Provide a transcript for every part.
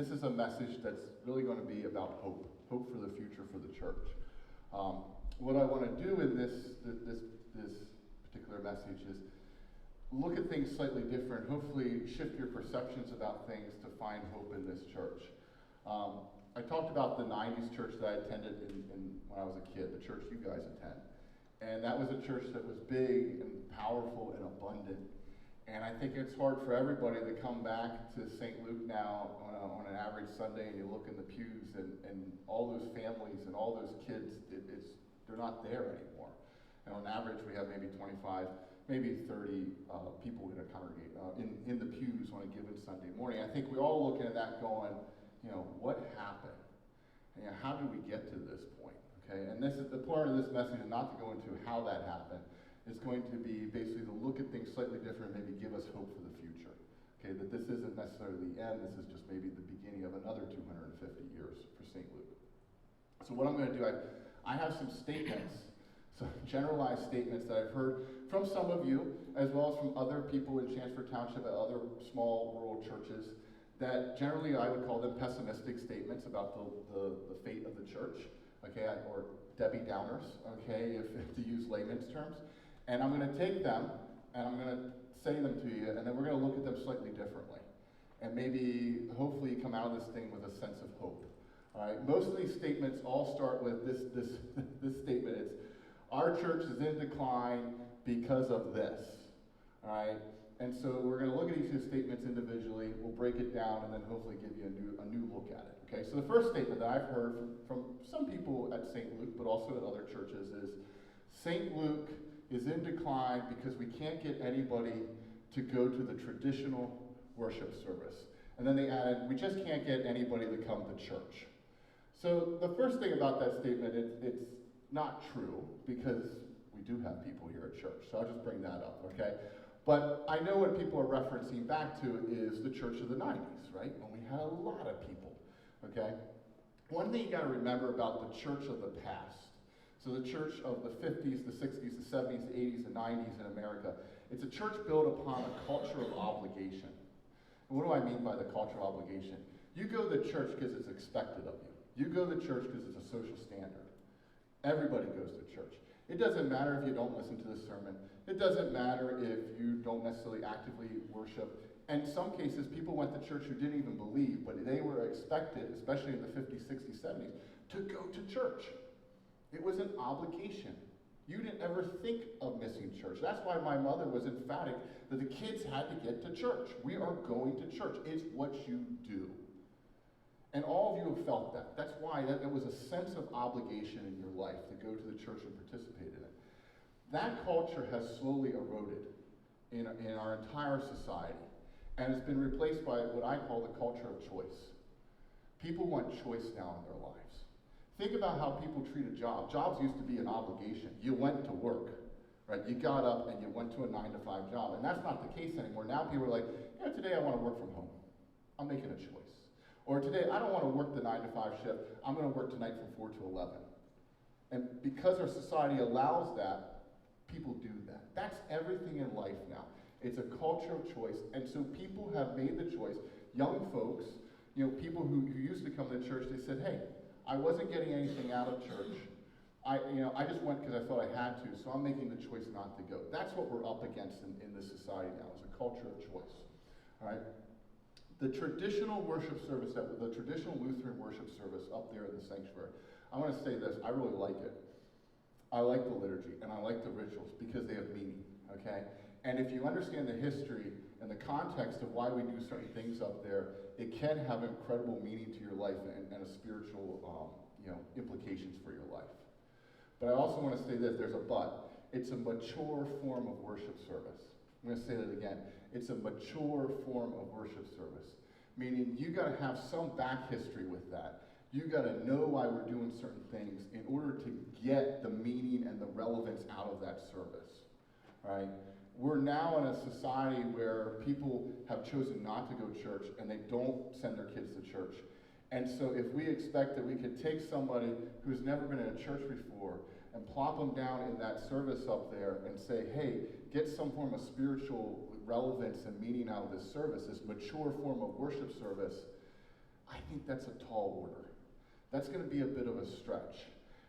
This is a message that's really going to be about hope for the future for the church. What I want to do in this particular message is look at things slightly different, hopefully shift your perceptions about things to find hope in this church. I talked about the 90s church that I attended when I was a kid, the church you guys attend. And that was a church that was big and powerful and abundant. And I think it's hard for everybody to come back to St. Luke now on an average Sunday and you look in the pews and all those families and all those kids, they're not there anymore. And on average we have maybe 25, maybe 30 people that congregate in the pews on a given Sunday morning. I think we're all looking at that going, what happened? How did we get to this point? Okay, and this is the part of this message is not to go into how that happened. It's going to be basically to look at things slightly different, maybe give us hope for the future. Okay, that this isn't necessarily the end, this is just maybe the beginning of another 250 years for St. Luke. So what I'm going to do, I have some statements, some generalized statements that I've heard from some of you, as well as from other people in Chancellor Township at other small rural churches, that generally I would call them pessimistic statements about the fate of the church, okay, or Debbie Downers, okay, if to use layman's terms. And I'm going to take them, and I'm going to say them to you, and then we're going to look at them slightly differently. And maybe, hopefully, come out of this thing with a sense of hope. All right? Most of these statements all start with this statement. It's, our church is in decline because of this. All right? And so we're going to look at each of the statements individually. We'll break it down, and then hopefully give you a new look at it. Okay? So the first statement that I've heard from some people at St. Luke, but also at other churches, is St. Luke is in decline because we can't get anybody to go to the traditional worship service. And then they added, we just can't get anybody to come to church. So the first thing about that statement, it's not true, because we do have people here at church. So I'll just bring that up, okay? But I know what people are referencing back to is the church of the 90s, right? When we had a lot of people, okay? One thing you gotta remember about the church of the past, so the church of the 50s, the 60s, the 70s, the 80s, the 90s in America, it's a church built upon a culture of obligation. And what do I mean by the culture of obligation? You go to church because it's expected of you. You go to church because it's a social standard. Everybody goes to church. It doesn't matter if you don't listen to the sermon. It doesn't matter if you don't necessarily actively worship. And in some cases, people went to church who didn't even believe, but they were expected, especially in the 50s, 60s, 70s, to go to church. It was an obligation. You didn't ever think of missing church. That's why my mother was emphatic that the kids had to get to church. We are going to church. It's what you do. And all of you have felt that. That's why there was a sense of obligation in your life to go to the church and participate in it. That culture has slowly eroded in our entire society, and it's been replaced by what I call the culture of choice. People want choice now in their lives. Think about how people treat a job. Jobs used to be an obligation. You went to work, right? You got up and you went to a 9-to-5 job, and that's not the case anymore. Now people are like, today I want to work from home. I'm making a choice. Or today I don't want to work the 9-to-5 shift. I'm going to work tonight from 4 to 11. And because our society allows that, people do that. That's everything in life now. It's a culture of choice, and so people have made the choice. Young folks, people who used to come to church, they said, hey, I wasn't getting anything out of church. I just went because I thought I had to, so I'm making the choice not to go. That's what we're up against in this society now, is a culture of choice. All right? The traditional worship service, the traditional Lutheran worship service up there in the sanctuary, I want to say this, I really like it. I like the liturgy, and I like the rituals, because they have meaning, okay? And if you understand the history and the context of why we do certain things up there, it can have incredible meaning to your life and a spiritual implications for your life. But I also want to say that there's a but. It's a mature form of worship service. I'm going to say that again. It's a mature form of worship service, meaning you got to have some back history with that. You got to know why we're doing certain things in order to get the meaning and the relevance out of that service, right? We're now in a society where people have chosen not to go to church and they don't send their kids to church. And so if we expect that we could take somebody who's never been in a church before and plop them down in that service up there and say, hey, get some form of spiritual relevance and meaning out of this service, this mature form of worship service, I think that's a tall order. That's going to be a bit of a stretch.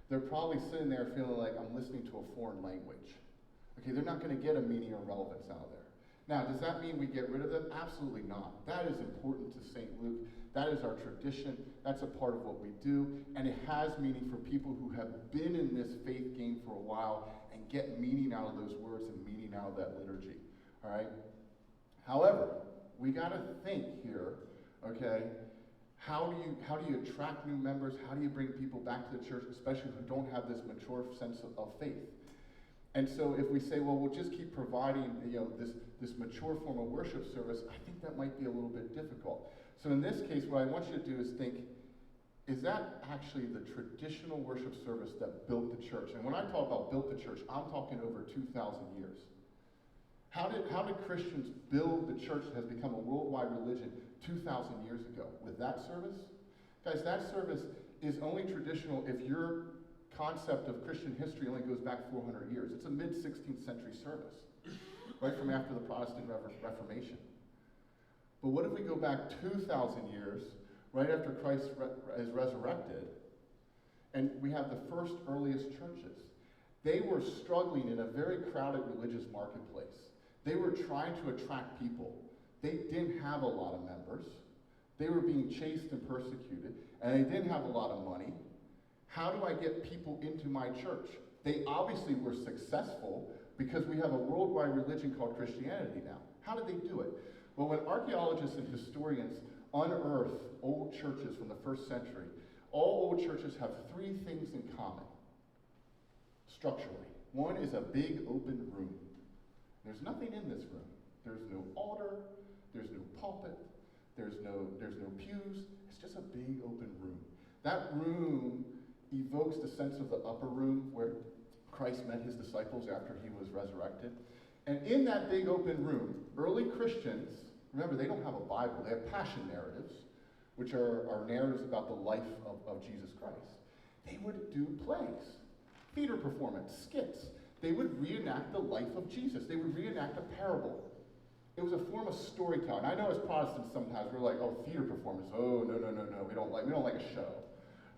They're probably sitting there feeling like I'm listening to a foreign language. Okay, they're not going to get a meaning or relevance out of there. Now, does that mean we get rid of them? Absolutely not. That is important to St. Luke. That is our tradition. That's a part of what we do. And it has meaning for people who have been in this faith game for a while and get meaning out of those words and meaning out of that liturgy. All right? However, we got to think here, okay, how do you attract new members? How do you bring people back to the church, especially who don't have this mature sense of faith? And so if we say, well, we'll just keep providing, this mature form of worship service, I think that might be a little bit difficult. So in this case, what I want you to do is think, is that actually the traditional worship service that built the church? And when I talk about built the church, I'm talking over 2,000 years. How did Christians build the church that has become a worldwide religion 2,000 years ago? With that service? Guys, that service is only traditional if your concept of Christian history only goes back 400 years. It's a mid-16th century service, right from after the Protestant Reformation. But what if we go back 2,000 years, right after Christ is resurrected, and we have the first earliest churches? They were struggling in a very crowded religious marketplace. They were trying to attract people. They didn't have a lot of members. They were being chased and persecuted, and they didn't have a lot of money. How do I get people into my church? They obviously were successful because we have a worldwide religion called Christianity now. How did they do it? Well, when archaeologists and historians unearth old churches from the first century, all old churches have three things in common, structurally. One is a big open room. There's nothing in this room. There's no altar, there's no pulpit, there's no pews. It's just a big open room. That room evokes the sense of the upper room where Christ met his disciples after he was resurrected. And in that big open room, early Christians, remember, they don't have a Bible. They have passion narratives, which are narratives about the life of Jesus Christ. They would do plays, theater performance, skits. They would reenact the life of Jesus. They would reenact a parable. It was a form of storytelling. I know as Protestants sometimes we're like, oh, theater performance. Oh, no. We don't like a show.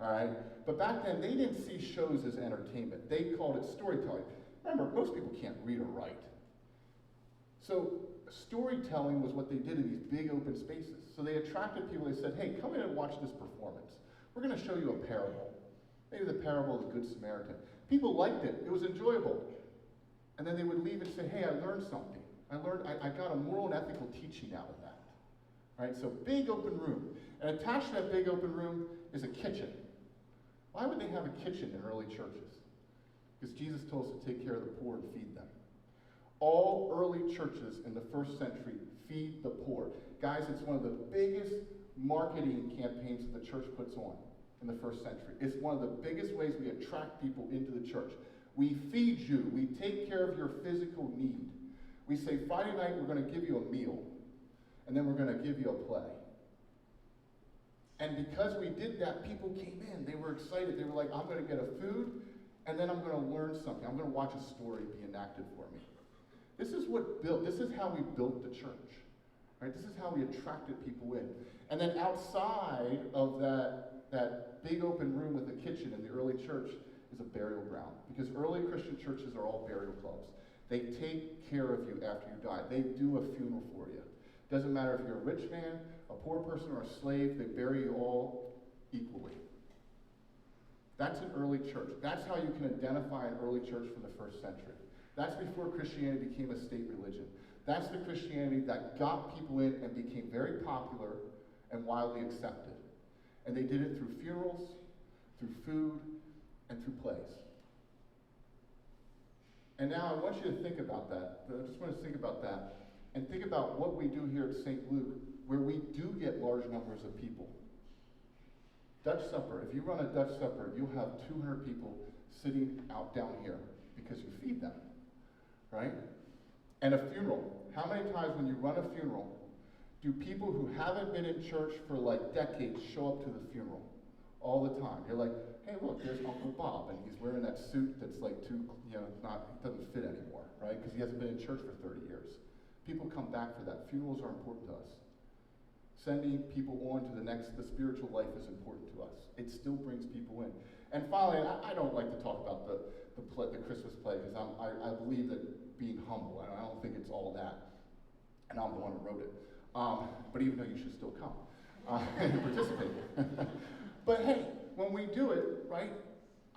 All right? But back then, they didn't see shows as entertainment. They called it storytelling. Remember, most people can't read or write. So storytelling was what they did in these big open spaces. So they attracted people. They said, hey, come in and watch this performance. We're going to show you a parable. Maybe the parable of the Good Samaritan. People liked it. It was enjoyable. And then they would leave and say, hey, I learned something. I got a moral and ethical teaching out of that. All right, so big open room. And attached to that big open room is a kitchen. Why would they have a kitchen in early churches? Because Jesus told us to take care of the poor and feed them. All early churches in the first century feed the poor. Guys, it's one of the biggest marketing campaigns that the church puts on in the first century. It's one of the biggest ways we attract people into the church. We feed you. We take care of your physical need. We say, Friday night, we're going to give you a meal, and then we're going to give you a play. And because we did that, people came in. They were excited. They were like, I'm going to get a food, and then I'm going to learn something. I'm going to watch a story be enacted for me. This is how we built the church. Right? This is how we attracted people in. And then outside of that big open room with the kitchen in the early church is a burial ground. Because early Christian churches are all burial clubs. They take care of you after you die. They do a funeral for you. Doesn't matter if you're a rich man, a poor person, or a slave, they bury you all equally. That's an early church. That's how you can identify an early church from the first century. That's before Christianity became a state religion. That's the Christianity that got people in and became very popular and widely accepted. And they did it through funerals, through food, and through plays. And now I want you to think about that. I just want us to think about that. And think about what we do here at St. Luke, where we do get large numbers of people. Dutch supper. If you run a Dutch supper, you'll have 200 people sitting out down here because you feed them, right? And a funeral. How many times when you run a funeral, do people who haven't been in church for like decades show up to the funeral all the time? You're like, hey, look, there's Uncle Bob, and he's wearing that suit that's like it doesn't fit anymore, right? Because he hasn't been in church for 30 years. People come back for that. Funerals are important to us. Sending people on to the spiritual life is important to us. It still brings people in. And finally, I don't like to talk about the Christmas play because I believe that being humble, I don't think it's all that. And I'm the one who wrote it. But even though you should still come and participate. But hey, when we do it, right,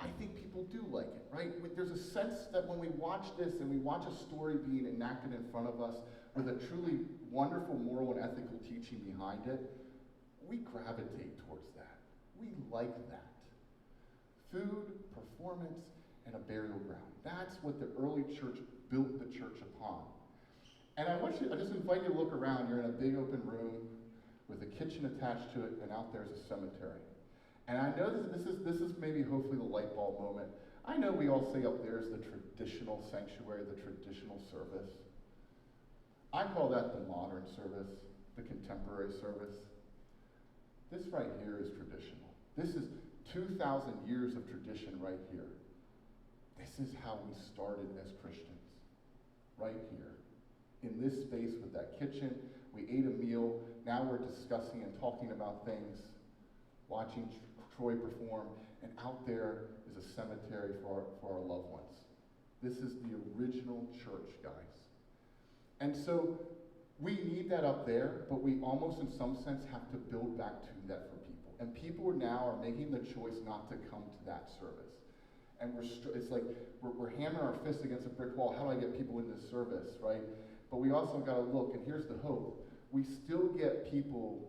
I think people do like it, right? There's a sense that when we watch this and we watch a story being enacted in front of us with a truly wonderful moral and ethical teaching behind it, we gravitate towards that. We like that. Food, performance, and a burial ground. That's what the early church built the church upon. And I just invite you to look around. You're in a big open room with a kitchen attached to it, and out there's a cemetery. And I know this is maybe hopefully the light bulb moment. I know we all say up there is the traditional sanctuary, the traditional service. I call that the modern service, the contemporary service. This right here is traditional. This is 2,000 years of tradition right here. This is how we started as Christians, right here. In this space with that kitchen, we ate a meal. Now we're discussing and talking about things, watching Troy perform, and out there is a cemetery for our loved ones. This is the original church, guys. And so we need that up there, but we almost in some sense have to build back to that for people. And people now are making the choice not to come to that service. And it's like we're hammering our fists against a brick wall. How do I get people in this service, right? But we also got to look, and here's the hope. We still get people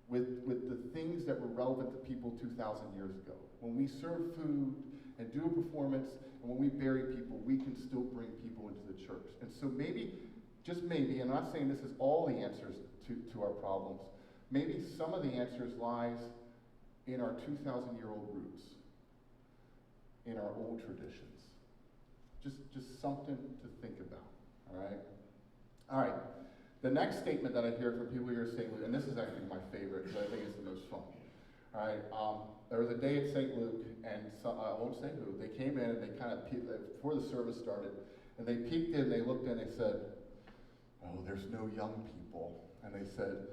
with the things that were relevant to people 2,000 years ago. When we serve food and do a performance, and when we bury people, we can still bring people into the church. And so maybe, just maybe, and I'm not saying this is all the answers to our problems, maybe some of the answers lies in our 2,000-year-old roots, in our old traditions. Just something to think about, all right? All right, the next statement that I hear from people here at St. Luke, and this is actually my favorite because I think it's the most fun. All right, there was a day at St. Luke, and I won't say who, they came in and they kind of, before the service started, and they peeked in, they looked in, they said, oh, there's no young people. And they said,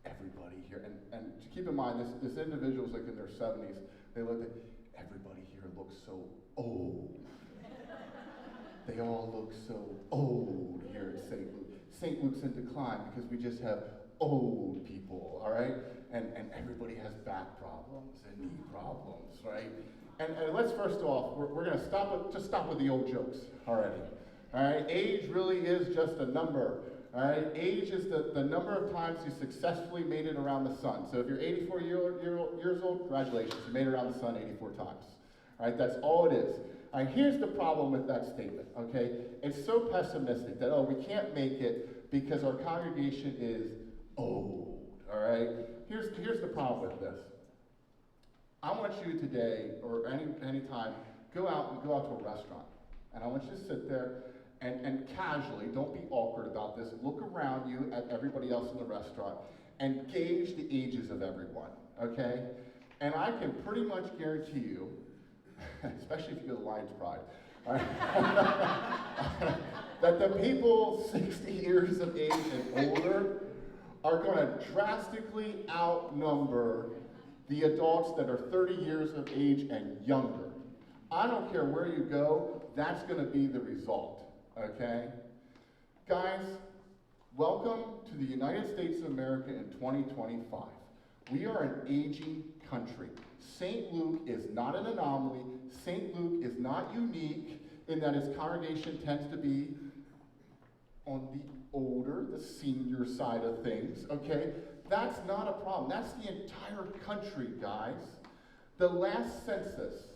everybody here, and to keep in mind, this individual's like in their 70s, they looked at, everybody here looks so old. They all look so old here at St. Luke. St. Luke's in decline because we just have old people, all right? And everybody has back problems and knee problems, right? And let's first off, we're going to stop with the old jokes already, all right? Age really is just a number, all right? Age is the number of times you successfully made it around the sun. So if you're 84 years old, congratulations, you made it around the sun 84 times, all right? That's all it is. All right, here's the problem with that statement, okay? It's so pessimistic that, oh, we can't make it because our congregation is old, all right? Here's the problem with this. I want you today, or any time, go out to a restaurant. And I want you to sit there and casually, don't be awkward about this, look around you at everybody else in the restaurant and gauge the ages of everyone, okay? And I can pretty much guarantee you, especially if you go to Lion's Pride, all right? that the people 60 years of age and older are going to drastically outnumber the adults that are 30 years of age and younger. I don't care where you go, that's going to be the result, okay? Guys, welcome to the United States of America in 2025. We are an aging country. St. Luke is not an anomaly. St. Luke is not unique in that his congregation tends to be on the older, the senior side of things, okay? That's not a problem. That's the entire country, guys. The last census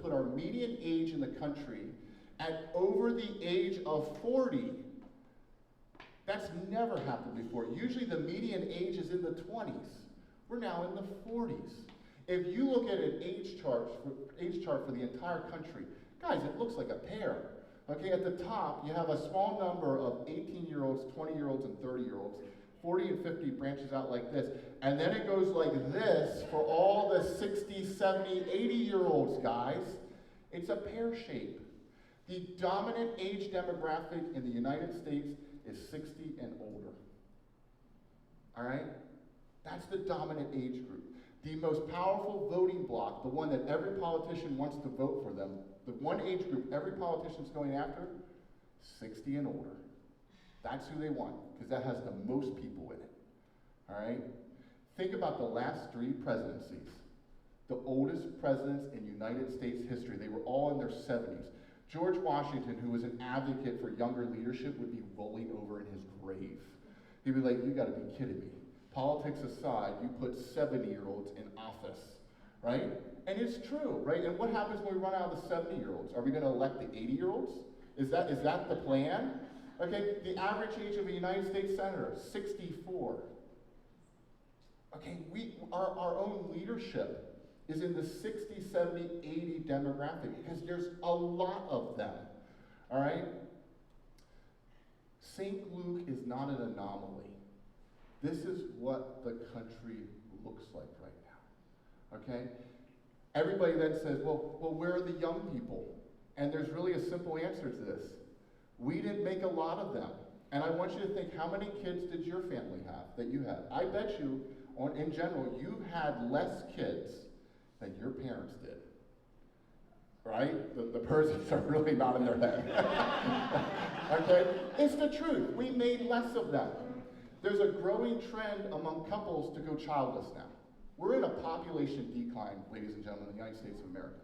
put our median age in the country at over the age of 40. That's never happened before. Usually the median age is in the 20s. We're now in the 40s. If you look at an age chart for the entire country, guys, it looks like a pear. Okay, at the top, you have a small number of 18-year-olds, 20-year-olds, and 30-year-olds. 40 and 50 branches out like this. And then it goes like this for all the 60, 70, 80-year-olds, guys. It's a pear shape. The dominant age demographic in the United States is 60 and older. all right? That's the dominant age group. The most powerful voting bloc, the one that every politician wants to vote for them, the one age group every politician's going after, 60 and older. That's who they want, because that has the most people in it, all right? Think about the last 3 presidencies. The oldest presidents in United States history, they were all in their 70s. George Washington, who was an advocate for younger leadership, would be rolling over in his grave. He'd be like, you gotta be kidding me. Politics aside, you put 70-year-olds in office, right? And it's true, right? And what happens when we run out of the 70-year-olds? Are we gonna elect the 80-year-olds? Is that the plan? Okay, the average age of a United States senator, 64. Okay, our own leadership is in the 60, 70, 80 demographic because there's a lot of them, all right? St. Luke is not an anomaly. This is what the country looks like right now, okay? Everybody then says, well, where are the young people? And there's really a simple answer to this. We didn't make a lot of them. And I want you to think, how many kids did your family have that you had? I bet you, in general, you had less kids than your parents did, right? The persons are really not in their head. Okay? It's the truth. We made less of them. There's a growing trend among couples to go childless now. We're in a population decline, ladies and gentlemen, in the United States of America.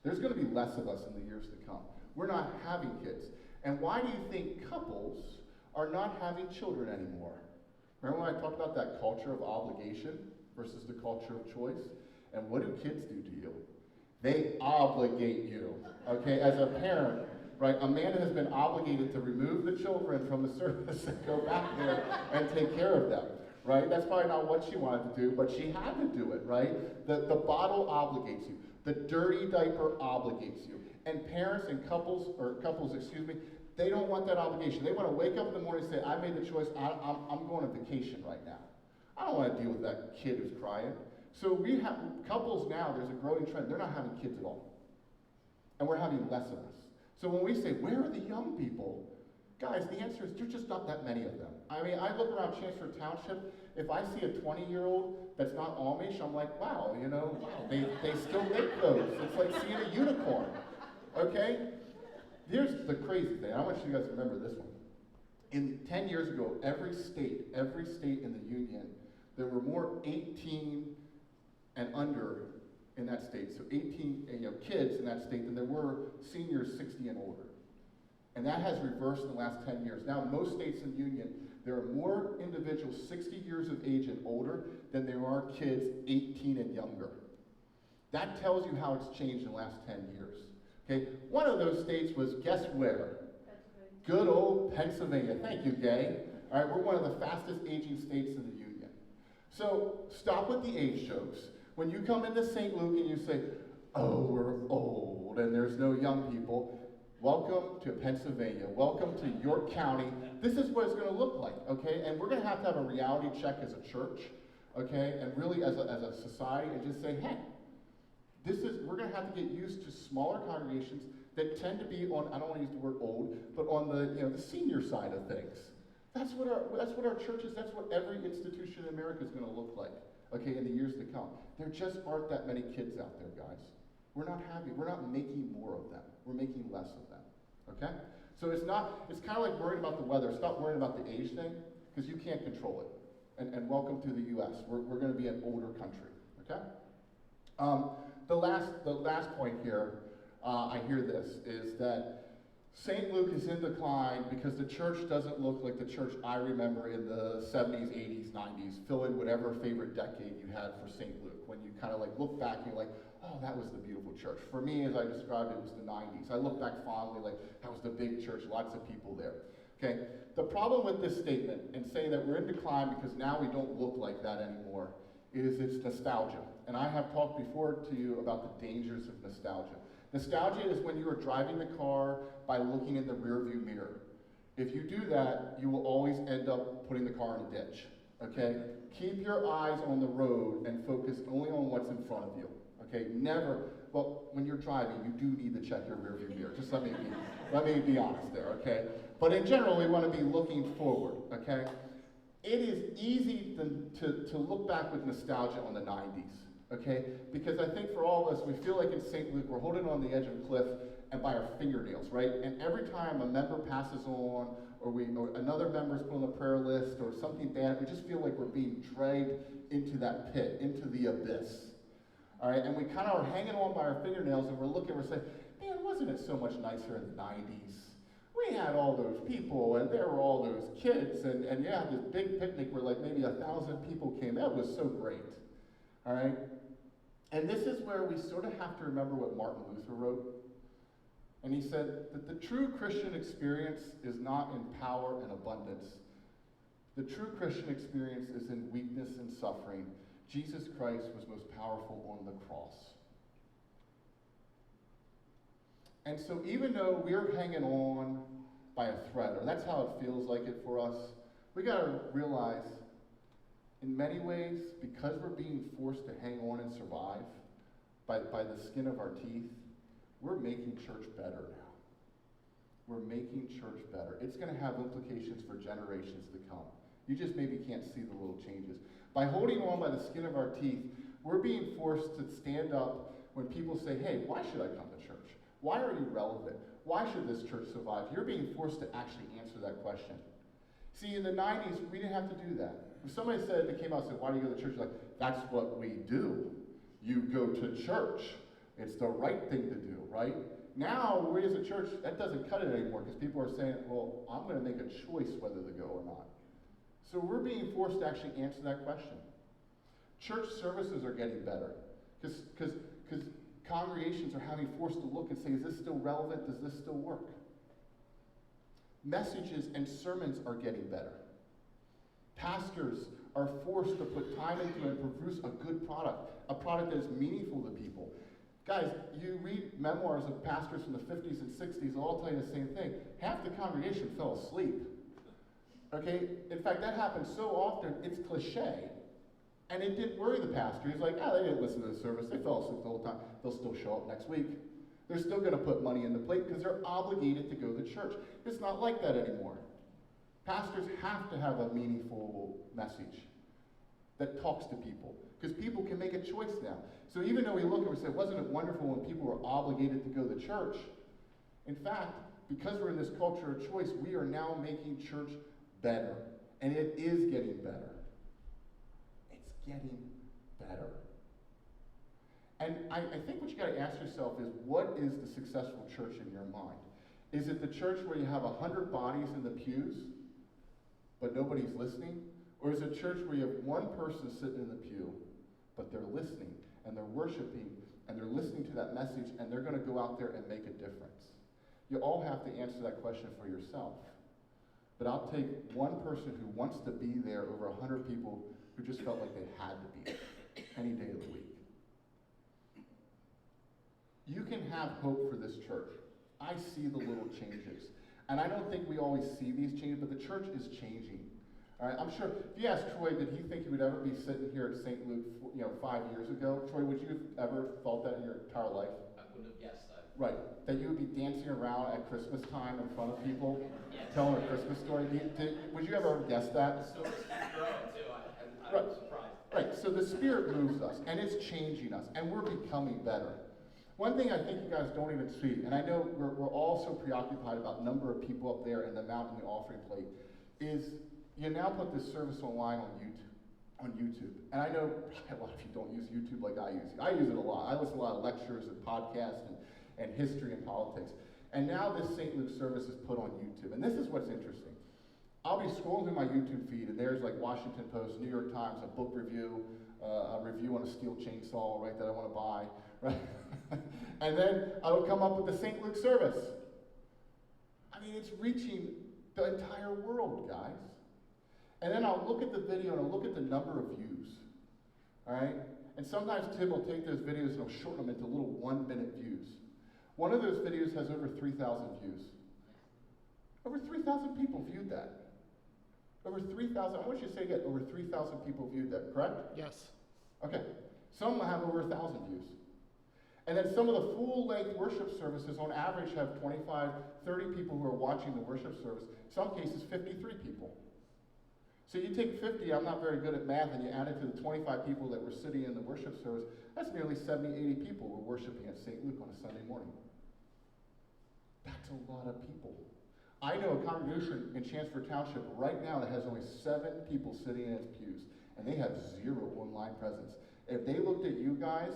There's going to be less of us in the years to come. We're not having kids. And why do you think couples are not having children anymore? Remember when I talked about that culture of obligation versus the culture of choice? And what do kids do to you? They obligate you, okay? As a parent, right, Amanda has been obligated to remove the children from the service and go back there and take care of them, right? That's probably not what she wanted to do, but she had to do it, right? The bottle obligates you. The dirty diaper obligates you. And parents and couples, they don't want that obligation. They want to wake up in the morning and say, I made the choice, I'm going on vacation right now. I don't want to deal with that kid who's crying. So we have couples now, there's a growing trend, they're not having kids at all. And we're having less of us. So when we say, where are the young people? Guys, the answer is there's just not that many of them. I mean, I look around Chancellor Township, if I see a 20-year-old that's not Amish, I'm like, wow, they still make those. It's like seeing a unicorn, okay? Here's the crazy thing. I want you guys to remember this one. 10 years ago, every state in the union, there were more 18 and under in that state. So 18 kids in that state than there were seniors 60 and older. And that has reversed in the last 10 years. Now, most states in the union, there are more individuals 60 years of age and older than there are kids 18 and younger. That tells you how it's changed in the last 10 years. Okay, one of those states was, guess where? Good old Pennsylvania. Thank you, Gay. All right, we're one of the fastest aging states in the union. So stop with the age jokes. When you come into St. Luke and you say, oh, we're old and there's no young people, welcome to Pennsylvania. Welcome to York County. This is what it's going to look like, okay? And we're going to have a reality check as a church, okay? And really as a society and just say, hey, we're going to have to get used to smaller congregations that tend to be on, I don't want to use the word old, but on the senior side of things. That's what our churches, that's what every institution in America is going to look like, okay, in the years to come. There just aren't that many kids out there, guys. We're not making more of them. We're making less of them, okay? So it's kind of like worrying about the weather. Stop worrying about the age thing, because you can't control it. And welcome to the U.S. We're going to be an older country, okay? The last point here, I hear this, is that St. Luke is in decline because the church doesn't look like the church I remember in the 70s, 80s, 90s. Fill in whatever favorite decade you had for St. Luke. When you kind of look back and you're like, oh, that was the beautiful church. For me, as I described it, was the 90s. I look back fondly like, that was the big church, lots of people there. Okay, the problem with this statement and saying that we're in decline because now we don't look like that anymore is it's nostalgia. And I have talked before to you about the dangers of nostalgia. Nostalgia is when you are driving the car by looking in the rearview mirror. If you do that, you will always end up putting the car in a ditch, okay? Keep your eyes on the road and focus only on what's in front of you, okay? Never, well, when you're driving, you do need to check your rearview mirror. Just let me be honest there, okay? But in general, we want to be looking forward, okay? It is easy to look back with nostalgia on the 90s, okay? Because I think for all of us, we feel like in St. Luke, we're holding on the edge of a cliff and by our fingernails, right? And every time a member passes on, or another member's put on the prayer list, or something bad, we just feel like we're being dragged into that pit, into the abyss. All right, and we kind of are hanging on by our fingernails, and we're saying, man, wasn't it so much nicer in the 90s? We had all those people, and there were all those kids, and yeah, this big picnic where like maybe 1,000 people came. That was so great. All right? And this is where we sort of have to remember what Martin Luther wrote. And he said that the true Christian experience is not in power and abundance. The true Christian experience is in weakness and suffering. Jesus Christ was most powerful on the cross. And so even though we're hanging on by a thread, or that's how it feels like it for us, we got to realize in many ways, because we're being forced to hang on and survive by the skin of our teeth, we're making church better now. We're making church better. It's going to have implications for generations to come. You just maybe can't see the little changes. By holding on by the skin of our teeth, we're being forced to stand up when people say, hey, why should I come to church? Why are you relevant? Why should this church survive? You're being forced to actually answer that question. See, in the 90s, we didn't have to do that. If somebody came out and said, why do you go to church? You're like, that's what we do. You go to church. It's the right thing to do, right? Now, we as a church, that doesn't cut it anymore because people are saying, well, I'm going to make a choice whether to go or not. So we're being forced to actually answer that question. Church services are getting better because congregations are having forced to look and say, is this still relevant? Does this still work? Messages and sermons are getting better. Pastors are forced to put time into and produce a good product, a product that is meaningful to people. Guys, you read memoirs of pastors from the 50s and 60s, they'll all tell you the same thing. Half the congregation fell asleep. Okay? In fact, that happens so often, it's cliche. And it didn't worry the pastor. He's like, they didn't listen to the service. They fell asleep the whole time. They'll still show up next week. They're still going to put money in the plate because they're obligated to go to church. It's not like that anymore. Pastors have to have a meaningful message that talks to people because people can make a choice now. So even though we look and we say, wasn't it wonderful when people were obligated to go to church? In fact, because we're in this culture of choice, we are now making church better. And it is getting better. It's getting better. And I think what you got to ask yourself is, what is the successful church in your mind? Is it the church where you have 100 bodies in the pews, but nobody's listening? Or is it a church where you have one person sitting in the pew, but they're listening, and they're worshiping, and they're listening to that message, and they're going to go out there and make a difference? You all have to answer that question for yourself. But I'll take one person who wants to be there over 100 people who just felt like they had to be there any day of the week. You can have hope for this church. I see the little changes. And I don't think we always see these changes, but the church is changing. All right, I'm sure, if you ask Troy, did he think he would ever be sitting here at St. Luke, 5 years ago? Troy, would you have ever thought that in your entire life? I wouldn't have guessed that. Right, that you would be dancing around at Christmas time in front of people, telling a Christmas story. Would you ever guess that? The stories keep growing too. I'm Right. surprised. Right, so the Spirit moves us, and it's changing us, and we're becoming better. One thing I think you guys don't even see, and I know we're all so preoccupied about number of people up there and the amount in the offering plate, is you now put this service online on YouTube. And I know a lot of you don't use YouTube like I use it. I use it a lot. I listen to a lot of lectures and podcasts and history and politics. And now this St. Luke service is put on YouTube. And this is what's interesting. I'll be scrolling through my YouTube feed, and there's like Washington Post, New York Times, a book review, a review on a steel chainsaw, right, that I want to buy, right? And then I'll come up with the St. Luke service. I mean, it's reaching the entire world, guys. And then I'll look at the video and I'll look at the number of views, all right? And sometimes Tim will take those videos and he'll shorten them into little 1-minute views. One of those videos has over 3,000 views. Over 3,000 people viewed that. Over 3,000, I want you to say again, over 3,000 people viewed that, correct? Yes. Okay, some have over 1,000 views. And then some of the full-length worship services on average have 25, 30 people who are watching the worship service. In some cases, 53 people. So you take 50, I'm not very good at math, and you add it to the 25 people that were sitting in the worship service, that's nearly 70, 80 people were worshiping at St. Luke on a Sunday morning. That's a lot of people. I know a congregation in Chancellor Township right now that has only 7 people sitting in its pews, and they have 0 online presence. If they looked at you guys,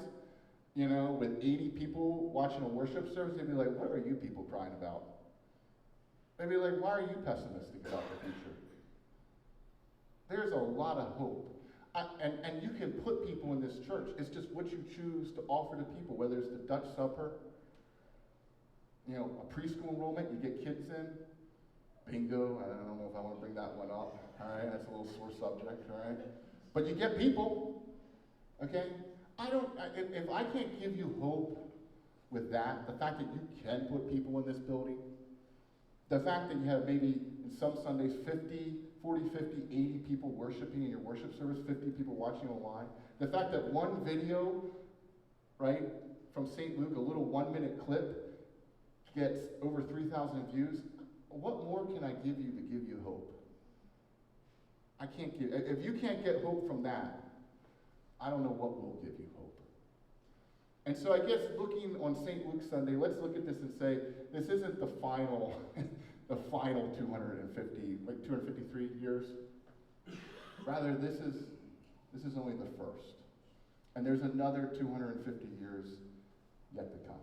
you know, with 80 people watching a worship service, they'd be like, what are you people crying about? They'd be like, why are you pessimistic about the future? There's a lot of hope. And you can put people in this church. It's just what you choose to offer to people, whether it's the Dutch supper, you know, a preschool enrollment, you get kids in. Bingo, I don't know if I want to bring that one up. All right, that's a little sore subject, all right? But you get people, okay? If I can't give you hope with that, the fact that you can put people in this building, the fact that you have maybe in some Sundays 40, 50, 80 people worshiping in your worship service, 50 people watching online, the fact that one video, right, from St. Luke, a little 1-minute clip, gets over 3,000 views, what more can I give you to give you hope? I can't give, if you can't get hope from that, I don't know what will give you hope. And so I guess looking on St. Luke Sunday, let's look at this and say, this isn't the final, the final 253 years. Rather, this is only the first. And there's another 250 years yet to come.